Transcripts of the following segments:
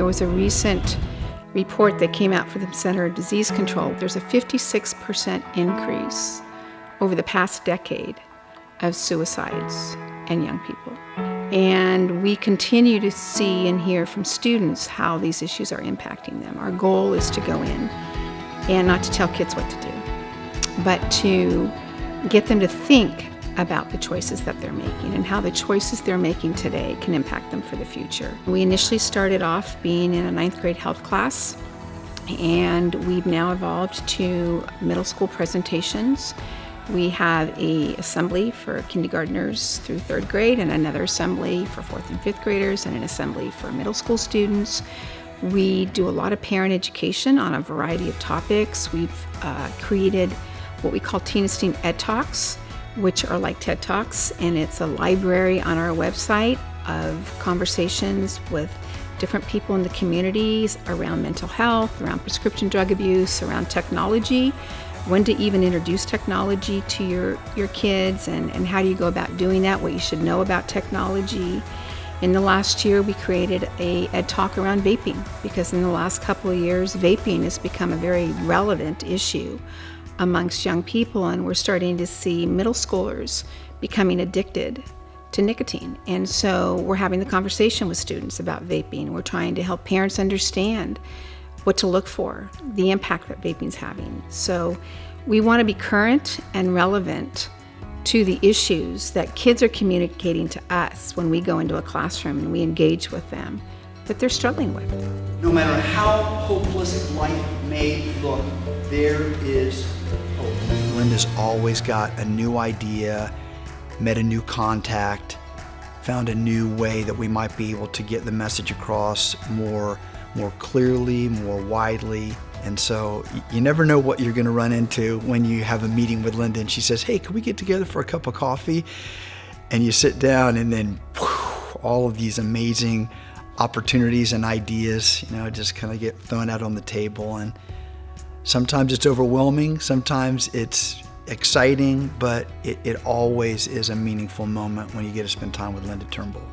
was a recent report that came out for the Center of Disease Control. There's a 56% increase over the past decade of suicides in young people. And we continue to see and hear from students how these issues are impacting them. Our goal is to go in and not to tell kids what to do, but to get them to think about the choices that they're making and how the choices they're making today can impact them for the future. We initially started off being in a 9th grade health class, and we've now evolved to middle school presentations. We have an assembly for kindergartners through 3rd grade, and another assembly for 4th and 5th graders, and an assembly for middle school students. We do a lot of parent education on a variety of topics. We've created what we call Teen Esteem Ed Talks, which are like TED Talks, and it's a library on our website of conversations with different people in the communities around mental health, around prescription drug abuse, around technology, when to even introduce technology to your kids, and how do you go about doing that, what you should know about technology. In the last year, we created a Ed Talk around vaping, because in the last couple of years, vaping has become a very relevant issue amongst young people, and we're starting to see middle schoolers becoming addicted to nicotine. And so we're having the conversation with students about vaping. We're trying to help parents understand what to look for, the impact that vaping's having. So we want to be current and relevant to the issues that kids are communicating to us when we go into a classroom and we engage with them that they're struggling with. No matter how hopeless life may look, there is hope. Linda's always got a new idea, met a new contact, found a new way that we might be able to get the message across more clearly, more widely. And so you never know what you're going to run into when you have a meeting with Linda and she says, hey, can we get together for a cup of coffee? And you sit down, and then all of these amazing opportunities and ideas, just kind of get thrown out on the table. And sometimes it's overwhelming, sometimes it's exciting, but it always is a meaningful moment when you get to spend time with Linda Turnbull.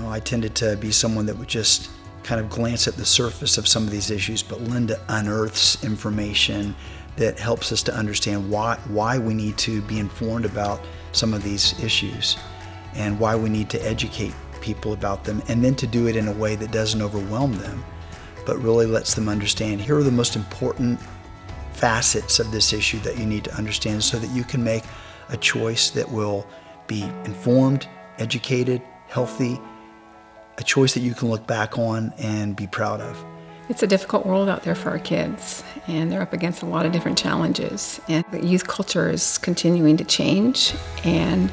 I tended to be someone that would just kind of glance at the surface of some of these issues, but Linda unearths information that helps us to understand why we need to be informed about some of these issues and why we need to educate people about them, and then to do it in a way that doesn't overwhelm them, but really lets them understand here are the most important facets of this issue that you need to understand so that you can make a choice that will be informed, educated, healthy, a choice that you can look back on and be proud of. It's a difficult world out there for our kids, and they're up against a lot of different challenges. And the youth culture is continuing to change, and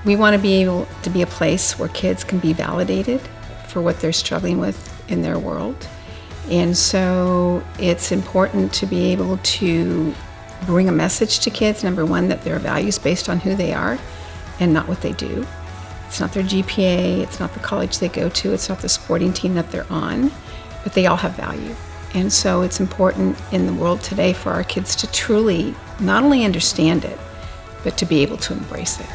we want to be able to be a place where kids can be validated for what they're struggling with in their world. And so it's important to be able to bring a message to kids, number one, that their value is based on who they are and not what they do. It's not their GPA, it's not the college they go to, it's not the sporting team that they're on, but they all have value. And so it's important in the world today for our kids to truly not only understand it, but to be able to embrace it.